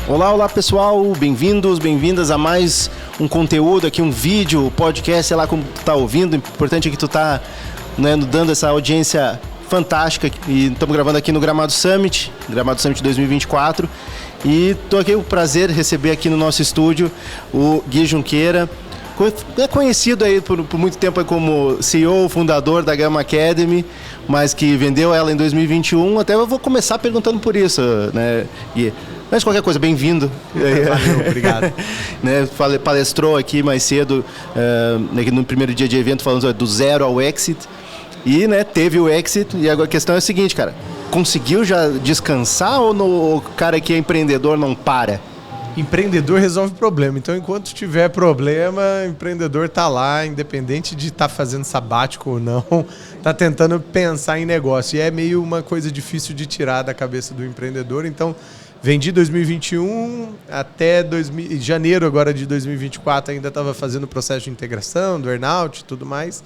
Olá, olá pessoal, bem-vindos, bem-vindas a mais um conteúdo aqui, um vídeo, podcast, sei lá como tu tá ouvindo. O importante é que tu tá, né, dando essa audiência fantástica e estamos gravando aqui no Gramado Summit 2024 e tô aqui, o prazer de receber aqui no nosso estúdio o Gui Junqueira, é conhecido aí por muito tempo aí como CEO, fundador da Gamma Academy, mas que vendeu ela em 2021. Até eu vou começar perguntando por isso, né, Gui? Mas qualquer coisa, bem-vindo. Valeu, obrigado. Né, palestrou aqui mais cedo, no primeiro dia de evento, falando do zero ao exit. E, né, teve o exit. E agora a questão é a seguinte, cara. Conseguiu já descansar ou o cara que é empreendedor não para? Empreendedor resolve problema. Então, enquanto tiver problema, empreendedor tá lá, independente de estar fazendo sabático ou não, tá tentando pensar em negócio. E é meio uma coisa difícil de tirar da cabeça do empreendedor. Então, vendi 2021 até janeiro agora de 2024, ainda estava fazendo o processo de integração, do earnout e tudo mais.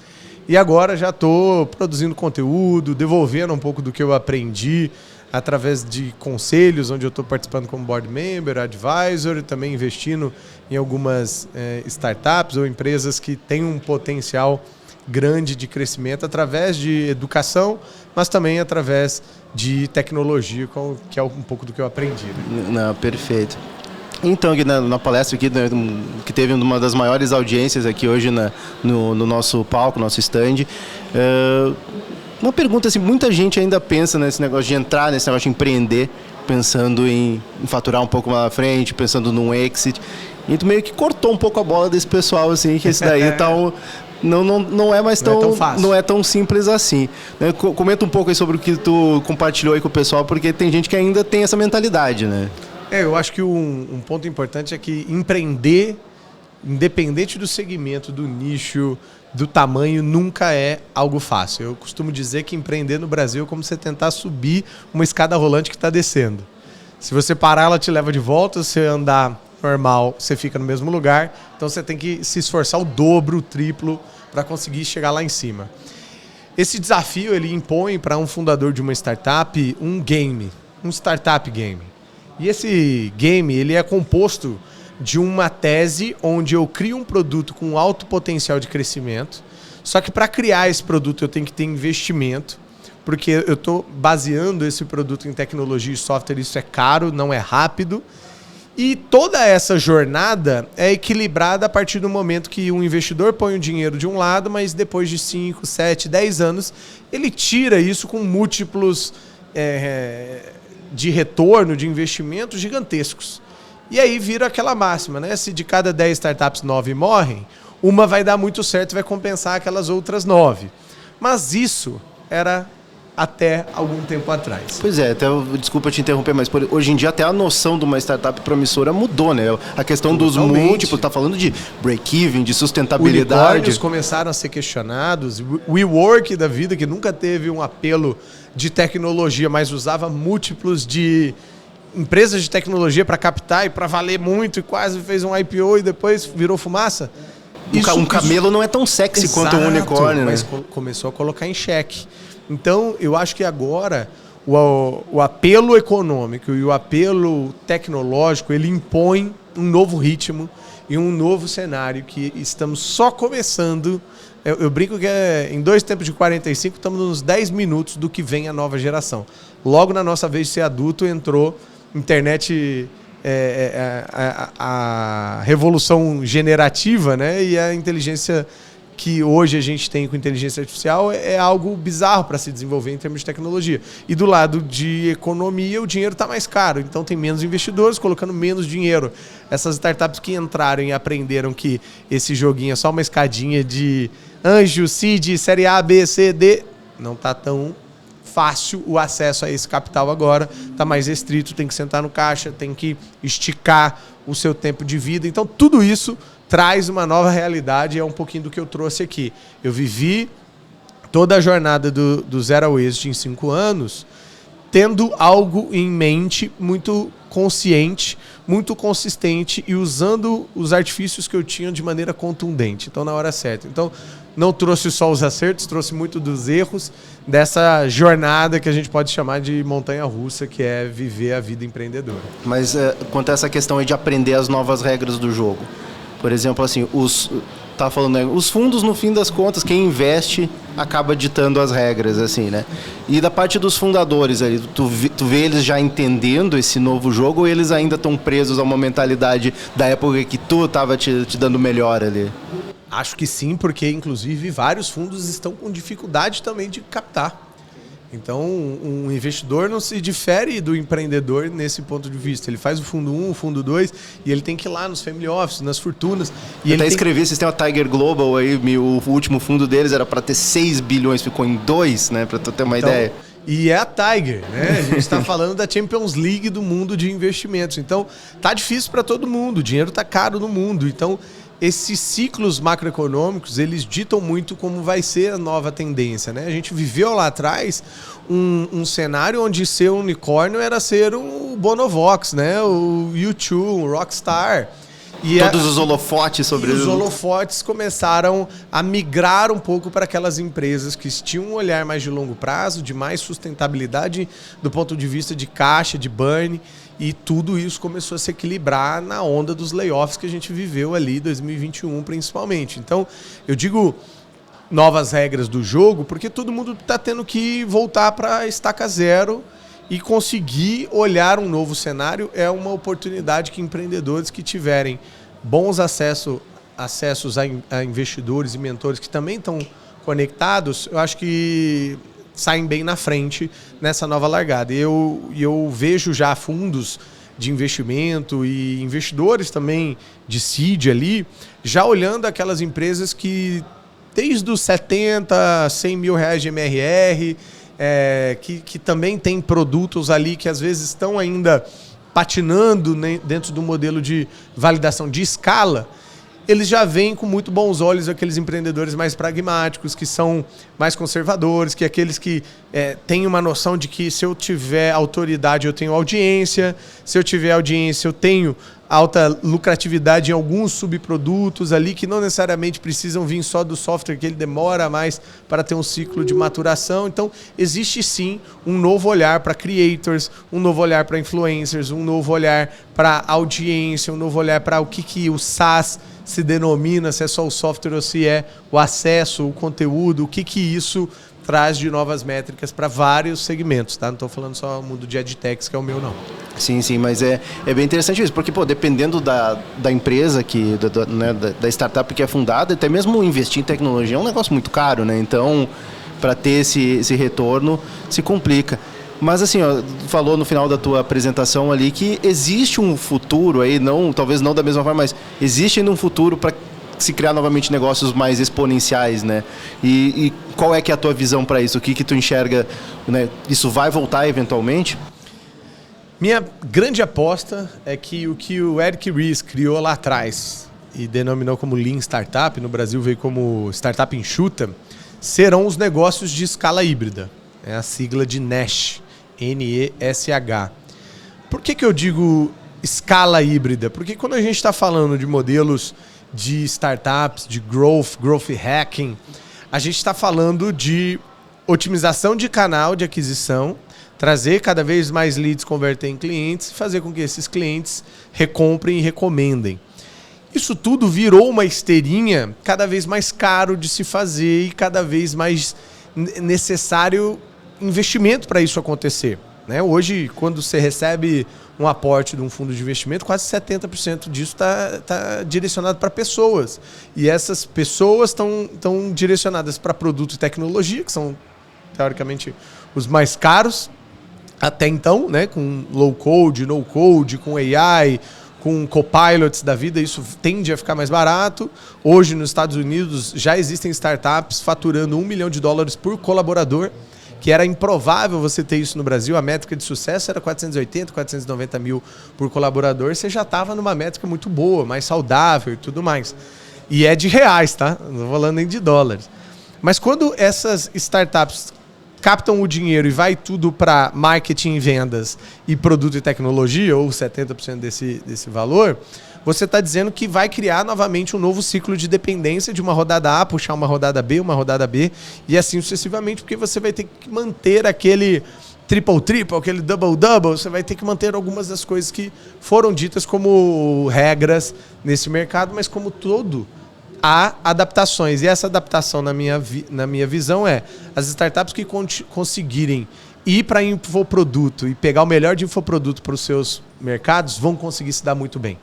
E agora já estou produzindo conteúdo, devolvendo um pouco do que eu aprendi através de conselhos, onde eu estou participando como board member, advisor, e também investindo em algumas startups ou empresas que têm um potencial grande de crescimento através de educação, mas também através de tecnologia, que é um pouco do que eu aprendi. Né? Não, perfeito. Então, aqui na palestra aqui, né, que teve uma das maiores audiências aqui hoje no nosso palco, nosso stand, uma pergunta assim, muita gente ainda pensa nesse negócio de entrar, nesse negócio de empreender, pensando em faturar um pouco mais à frente, pensando num exit, e tu meio que cortou um pouco a bola desse pessoal, assim, que esse daí tá não é mais tão fácil. Não é tão simples assim. Né? Comenta um pouco aí sobre o que tu compartilhou aí com o pessoal, porque tem gente que ainda tem essa mentalidade, né? Eu acho que um ponto importante é que empreender, independente do segmento, do nicho, do tamanho, nunca é algo fácil. Eu costumo dizer que empreender no Brasil é como você tentar subir uma escada rolante que está descendo. Se você parar, ela te leva de volta. Se você andar normal, você fica no mesmo lugar. Então você tem que se esforçar o dobro, o triplo, para conseguir chegar lá em cima. Esse desafio ele impõe para um fundador de uma startup um game, um startup game. E esse game ele é composto de uma tese onde eu crio um produto com alto potencial de crescimento, só que para criar esse produto eu tenho que ter investimento, porque eu estou baseando esse produto em tecnologia e software, isso é caro, não é rápido. E toda essa jornada é equilibrada a partir do momento que um investidor põe o dinheiro de um lado, mas depois de 5, 7, 10 anos, ele tira isso com múltiplos de retorno, de investimento gigantescos. E aí vira aquela máxima, né? Se de cada 10 startups 9 morrem, uma vai dar muito certo e vai compensar aquelas outras 9. Mas isso era até algum tempo atrás. Pois é, desculpa te interromper, mas hoje em dia até a noção de uma startup promissora mudou, né? A questão totalmente. Dos múltiplos, tá falando de break-even, de sustentabilidade. Unicórnios começaram a ser questionados, o WeWork da vida, que nunca teve um apelo de tecnologia, mas usava múltiplos de empresas de tecnologia para captar e para valer muito e quase fez um IPO e depois virou fumaça. Um camelo não é tão sexy quanto um unicórnio, mas né? Começou a colocar em xeque. Então, eu acho que agora o apelo econômico e o apelo tecnológico, ele impõe um novo ritmo e um novo cenário que estamos só começando. Eu brinco que em 2 tempos de 45, estamos nos 10 minutos do que vem a nova geração. Logo na nossa vez de ser adulto, entrou internet, a revolução generativa, né? E a inteligência que hoje a gente tem com inteligência artificial é algo bizarro para se desenvolver em termos de tecnologia. E do lado de economia, o dinheiro está mais caro, então tem menos investidores colocando menos dinheiro. Essas startups que entraram e aprenderam que esse joguinho é só uma escadinha de anjo, seed, série A, B, C, D, não está tão fácil o acesso a esse capital agora, está mais restrito, tem que sentar no caixa, tem que esticar o seu tempo de vida. Então tudo isso traz uma nova realidade e é um pouquinho do que eu trouxe aqui. Eu vivi toda a jornada do zero ao êxito em 5 anos tendo algo em mente muito consciente, muito consistente e usando os artifícios que eu tinha de maneira contundente. Então, na hora certa. Então, não trouxe só os acertos, trouxe muito dos erros dessa jornada que a gente pode chamar de montanha-russa, que é viver a vida empreendedora. Mas quanto a essa questão aí de aprender as novas regras do jogo, por exemplo, assim, tava falando, né, os fundos, no fim das contas, quem investe acaba ditando as regras, assim, né? E da parte dos fundadores ali, tu vê eles já entendendo esse novo jogo ou eles ainda estão presos a uma mentalidade da época que tu tava te dando melhor ali? Acho que sim, porque inclusive vários fundos estão com dificuldade também de captar. Então, um investidor não se difere do empreendedor nesse ponto de vista. Ele faz o fundo 1, o fundo 2, e ele tem que ir lá nos family office, nas fortunas. E eu até escrevi, vocês têm a Tiger Global aí, o último fundo deles era para ter 6 bilhões, ficou em 2, né? Para tu ter uma ideia. E é a Tiger, né? A gente está falando da Champions League do mundo de investimentos. Então, tá difícil para todo mundo, o dinheiro tá caro no mundo. Então, esses ciclos macroeconômicos, eles ditam muito como vai ser a nova tendência, né? A gente viveu lá atrás um cenário onde ser um unicórnio era ser um Bonovox, né? O U2, um Rockstar. E todos os holofotes sobre os holofotes começaram a migrar um pouco para aquelas empresas que tinham um olhar mais de longo prazo, de mais sustentabilidade do ponto de vista de caixa, de burn, e tudo isso começou a se equilibrar na onda dos layoffs que a gente viveu ali em 2021 principalmente. Então, eu digo novas regras do jogo porque todo mundo está tendo que voltar para a estaca zero e conseguir olhar um novo cenário. É uma oportunidade que empreendedores que tiverem bons acessos a investidores e mentores que também estão conectados, eu acho que saem bem na frente nessa nova largada. E eu vejo já fundos de investimento e investidores também de seed ali, já olhando aquelas empresas que desde os 70, 100 mil reais de MRR, que também tem produtos ali que às vezes estão ainda patinando, né, dentro do modelo de validação de escala. Eles já veem com muito bons olhos aqueles empreendedores mais pragmáticos, que são mais conservadores, que aqueles que têm uma noção de que se eu tiver autoridade eu tenho audiência, se eu tiver audiência eu tenho alta lucratividade em alguns subprodutos ali que não necessariamente precisam vir só do software, que ele demora mais para ter um ciclo de maturação. Então, existe sim um novo olhar para creators, um novo olhar para influencers, um novo olhar para audiência, um novo olhar para o que o SaaS se denomina, se é só o software ou se é o acesso, o conteúdo, o que isso traz de novas métricas para vários segmentos, tá? Não estou falando só o mundo de edtechs, que é o meu, não. Sim, mas é bem interessante isso, porque, dependendo da empresa, né, da startup que é fundada, até mesmo investir em tecnologia é um negócio muito caro, né? Então, para ter esse retorno, se complica. Mas assim, falou no final da tua apresentação ali que existe um futuro aí, talvez não da mesma forma, mas existe ainda um futuro para se criar novamente negócios mais exponenciais, né? E qual é que é a tua visão para isso? O que tu enxerga, né? Isso vai voltar eventualmente? Minha grande aposta é que o Eric Ries criou lá atrás e denominou como Lean Startup, no Brasil veio como Startup Enxuta, serão os negócios de escala híbrida. É a sigla de NESH, N-E-S-H. Por que eu digo escala híbrida? Porque quando a gente está falando de modelos de startups, de growth hacking, a gente está falando de otimização de canal de aquisição, trazer cada vez mais leads, converter em clientes, fazer com que esses clientes recomprem e recomendem. Isso tudo virou uma esteirinha cada vez mais caro de se fazer e cada vez mais necessário investimento para isso acontecer, né? Hoje, quando você recebe um aporte de um fundo de investimento, quase 70% disso está direcionado para pessoas. E essas pessoas estão direcionadas para produto e tecnologia, que são, teoricamente, os mais caros até então, né? Com low code, no code, com AI, com copilots da vida, isso tende a ficar mais barato. Hoje, nos Estados Unidos, já existem startups faturando $1 milhão por colaborador, que era improvável você ter isso no Brasil. A métrica de sucesso era 480, 490 mil por colaborador. Você já estava numa métrica muito boa, mais saudável e tudo mais. E é de reais, tá? Não estou falando nem de dólares. Mas quando essas startups captam o dinheiro e vai tudo para marketing e vendas e produto e tecnologia, ou 70% desse valor, você está dizendo que vai criar novamente um novo ciclo de dependência de uma rodada A, puxar uma rodada B, e assim sucessivamente, porque você vai ter que manter aquele triple-triple, aquele double-double, você vai ter que manter algumas das coisas que foram ditas como regras nesse mercado, mas como todo, há adaptações. E essa adaptação, na minha visão, é as startups que conseguirem ir para infoproduto e pegar o melhor de infoproduto para os seus mercados vão conseguir se dar muito bem.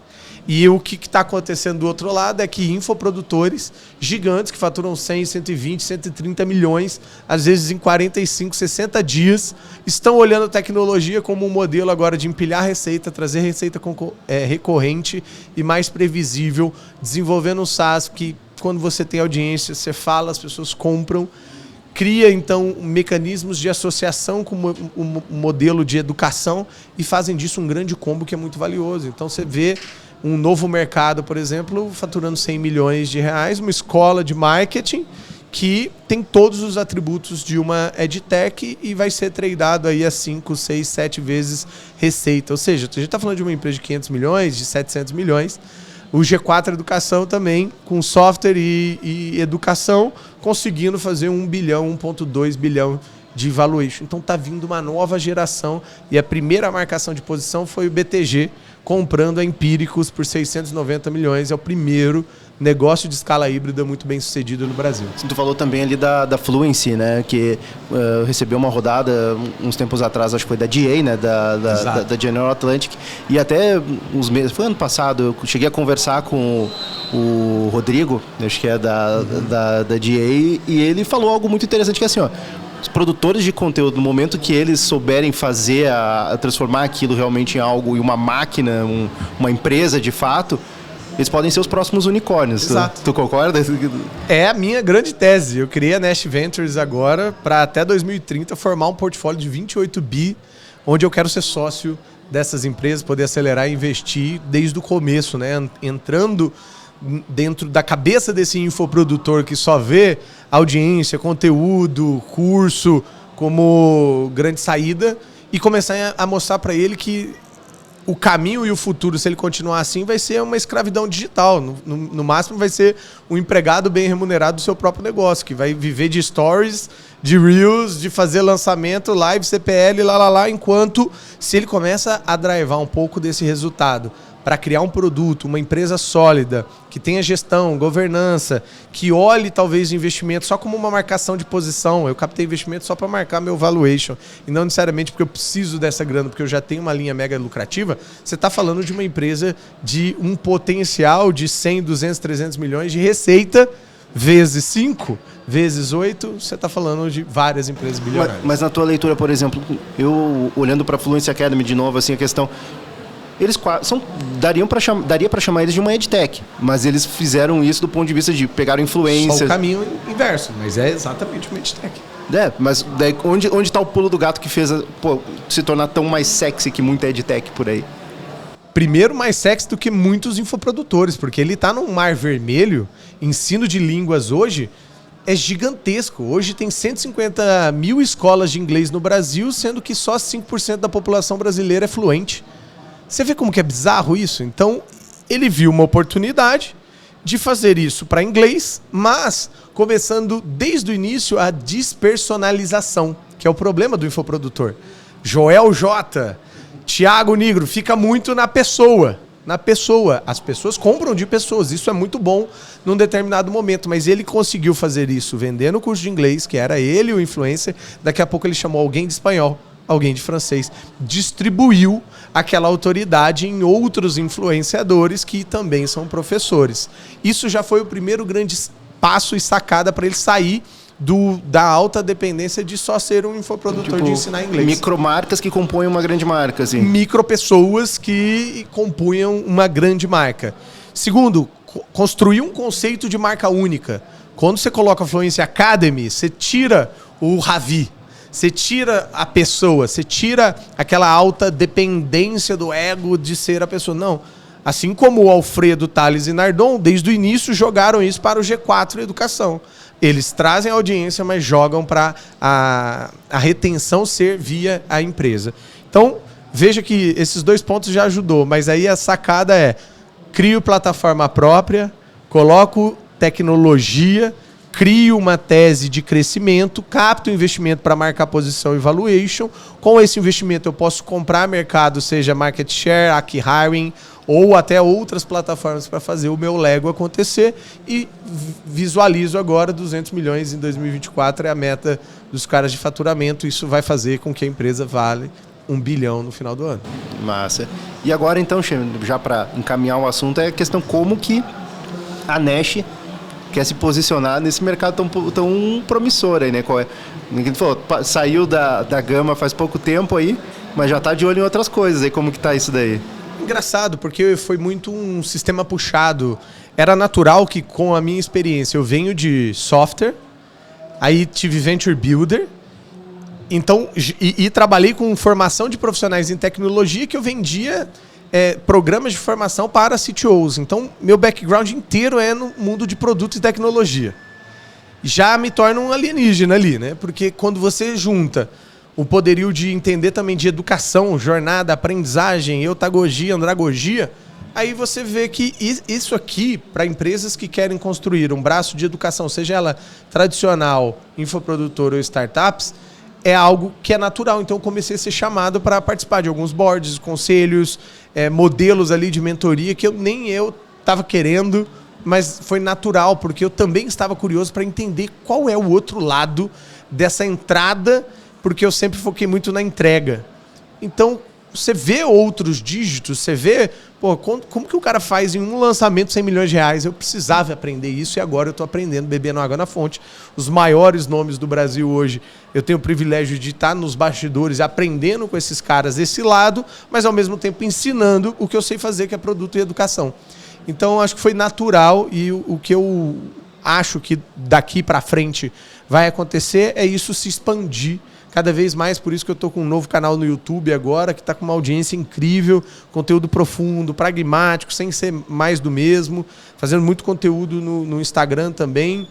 E o que está acontecendo do outro lado é que infoprodutores gigantes que faturam 100, 120, 130 milhões, às vezes em 45, 60 dias, estão olhando a tecnologia como um modelo agora de empilhar receita, trazer receita recorrente e mais previsível, desenvolvendo um SaaS que, quando você tem audiência, você fala, as pessoas compram, cria, então, mecanismos de associação com um modelo de educação e fazem disso um grande combo que é muito valioso. Então, você vê um novo mercado, por exemplo, faturando 100 milhões de reais, uma escola de marketing que tem todos os atributos de uma EdTech e vai ser tradeado aí a 5, 6, 7 vezes receita. Ou seja, a gente está falando de uma empresa de 500 milhões, de 700 milhões. O G4 Educação também, com software e educação, conseguindo fazer 1 bilhão, 1,2 bilhão de valuation. Então está vindo uma nova geração e a primeira marcação de posição foi o BTG, comprando a Empíricos por 690 milhões. É o primeiro negócio de escala híbrida muito bem sucedido no Brasil. Tu falou também ali da Fluency, né? Que recebeu uma rodada uns tempos atrás, acho que foi da DA, né? Da General Atlantic. E até uns meses, foi ano passado, eu cheguei a conversar com o Rodrigo, acho que é da DA, e ele falou algo muito interessante, que é assim, ó, os produtores de conteúdo, no momento que eles souberem fazer, transformar aquilo realmente em algo, em uma máquina, uma empresa de fato, eles podem ser os próximos unicórnios. Exato. Tu concorda? É a minha grande tese. Eu criei a Nash Ventures agora para até 2030 formar um portfólio de 28 bi, onde eu quero ser sócio dessas empresas, poder acelerar e investir desde o começo, né? Entrando dentro da cabeça desse infoprodutor que só vê audiência, conteúdo, curso como grande saída e começar a mostrar para ele que o caminho e o futuro, se ele continuar assim, vai ser uma escravidão digital. No máximo vai ser um empregado bem remunerado do seu próprio negócio, que vai viver de stories, de reels, de fazer lançamento, live, CPL, enquanto se ele começa a drivar um pouco desse resultado para criar um produto, uma empresa sólida, que tenha gestão, governança, que olhe talvez o investimento só como uma marcação de posição. Eu captei investimento só para marcar meu valuation e não necessariamente porque eu preciso dessa grana, porque eu já tenho uma linha mega lucrativa. Você está falando de uma empresa de um potencial de 100, 200, 300 milhões de receita vezes 5, vezes 8, você está falando de várias empresas bilionárias. Mas na tua leitura, por exemplo, eu olhando para a Fluency Academy de novo, assim, a questão... Eles daria para chamar eles de uma EdTech, mas eles fizeram isso do ponto de vista de pegar influências. Só o caminho inverso, mas é exatamente uma EdTech. Mas daí, onde está o pulo do gato que fez se tornar tão mais sexy que muita EdTech por aí? Primeiro, mais sexy do que muitos infoprodutores, porque ele está num mar vermelho. Ensino de línguas hoje é gigantesco. Hoje tem 150 mil escolas de inglês no Brasil, sendo que só 5% da população brasileira é fluente. Você vê como que é bizarro isso? Então, ele viu uma oportunidade de fazer isso para inglês, mas começando desde o início a despersonalização, que é o problema do infoprodutor. Joel J, Thiago Nigro, fica muito na pessoa. Na pessoa. As pessoas compram de pessoas. Isso é muito bom num determinado momento, mas ele conseguiu fazer isso vendendo o curso de inglês, que era ele o influencer. Daqui a pouco ele chamou alguém de espanhol, alguém de francês, distribuiu aquela autoridade em outros influenciadores que também são professores. Isso já foi o primeiro grande passo e sacada para ele sair da alta dependência de só ser um infoprodutor de ensinar inglês. Micromarcas que compõem uma grande marca, assim. Micropessoas que compunham uma grande marca. Segundo, construir um conceito de marca única. Quando você coloca a Fluency Academy, você tira o Ravi. Você tira a pessoa, você tira aquela alta dependência do ego de ser a pessoa. Não, Assim como o Alfredo, Thales e Nardon, desde o início jogaram isso para o G4 Educação. Eles trazem a audiência, mas jogam para a retenção ser via a empresa. Então, veja que esses 2 pontos já ajudou, mas aí a sacada é: crio plataforma própria, coloco tecnologia, crio uma tese de crescimento, capto investimento para marcar posição e valuation. Com esse investimento eu posso comprar mercado, seja market share, acqui-hiring ou até outras plataformas para fazer o meu Lego acontecer, e visualizo agora 200 milhões em 2024 é a meta dos caras de faturamento. Isso vai fazer com que a empresa vale 1 bilhão no final do ano. Massa. E agora então, já para encaminhar o assunto, é a questão como que a Nesh quer se posicionar nesse mercado tão promissor aí, né? Ninguém falou, saiu da gama faz pouco tempo aí, mas já está de olho em outras coisas aí. Como que tá isso daí? Engraçado, porque foi muito um sistema puxado. Era natural que, com a minha experiência, eu venho de software, aí tive Venture Builder, então, e trabalhei com formação de profissionais em tecnologia, que eu vendia programas de formação para CTOs. Então, meu background inteiro é no mundo de produtos e tecnologia. Já me torna um alienígena ali, né? Porque quando você junta o poderio de entender também de educação, jornada, aprendizagem, eutagogia, andragogia, aí você vê que isso aqui, para empresas que querem construir um braço de educação, seja ela tradicional, infoprodutor ou startups, é algo que é natural. Então eu comecei a ser chamado para participar de alguns boards, conselhos, modelos ali de mentoria que nem eu estava querendo, mas foi natural, porque eu também estava curioso para entender qual é o outro lado dessa entrada, porque eu sempre foquei muito na entrega. Então, você vê outros dígitos, você vê, como que o cara faz em um lançamento 100 milhões de reais? Eu precisava aprender isso e agora eu estou aprendendo, bebendo água na fonte. Os maiores nomes do Brasil hoje, eu tenho o privilégio de estar nos bastidores, aprendendo com esses caras esse lado, mas ao mesmo tempo ensinando o que eu sei fazer, que é produto e educação. Então, acho que foi natural, e o que eu acho que daqui para frente vai acontecer é isso se expandir cada vez mais. Por isso que eu estou com um novo canal no YouTube agora, que está com uma audiência incrível, conteúdo profundo, pragmático, sem ser mais do mesmo, fazendo muito conteúdo no Instagram também.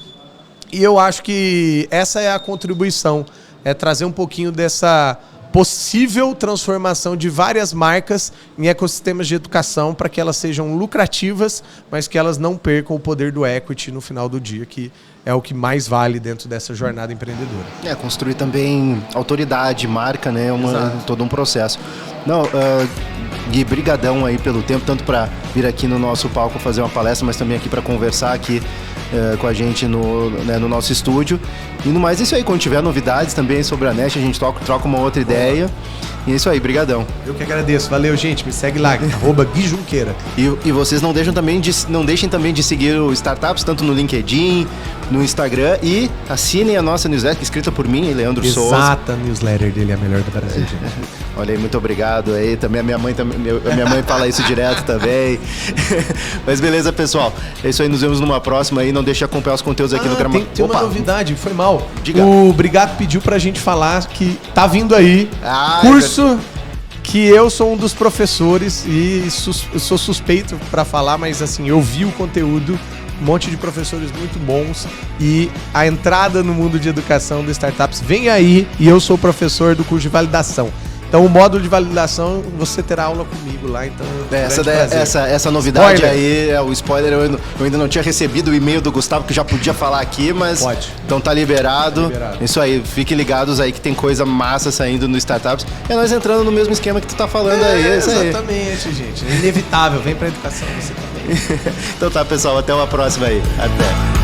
E eu acho que essa é a contribuição, é trazer um pouquinho dessa possível transformação de várias marcas em ecossistemas de educação para que elas sejam lucrativas, mas que elas não percam o poder do equity no final do dia, que é o que mais vale dentro dessa jornada empreendedora. Construir também autoridade, marca, né? Todo um processo. Gui, brigadão aí pelo tempo, tanto para vir aqui no nosso palco fazer uma palestra, mas também aqui para conversar aqui com a gente no nosso estúdio. E no mais, isso aí, quando tiver novidades também sobre a Nesh, a gente troca uma outra ideia. E é isso aí, brigadão. Eu que agradeço. Valeu, gente. Me segue lá, @Gui Junqueira. E vocês não deixem também de seguir o Startups, tanto no LinkedIn, no Instagram, e assinem a nossa newsletter, escrita por mim, Leandro Souza. Exata, a newsletter dele é a melhor do Brasil, gente. Olha aí, muito obrigado aí. Também a minha mãe fala isso direto também. Mas beleza, pessoal. É isso aí, nos vemos numa próxima aí. Não deixe de acompanhar os conteúdos aqui no Gramado. Tem uma novidade, foi mal. Diga. O Brigado pediu pra gente falar que tá vindo aí curso que eu sou um dos professores e eu sou suspeito pra falar, mas assim, eu vi o conteúdo, um monte de professores muito bons, e a entrada no mundo de educação de startups vem aí, e eu sou professor do curso de validação. Então, o módulo de validação, você terá aula comigo lá, então... Essa novidade aí, o spoiler, eu ainda não tinha recebido o e-mail do Gustavo, que já podia falar aqui, mas... Pode. Então tá liberado. Isso aí, fiquem ligados aí que tem coisa massa saindo no Startups. É nós entrando no mesmo esquema que tu tá falando aí. Exatamente, gente. É inevitável, vem pra educação você também. Então tá, pessoal, até uma próxima aí. Até.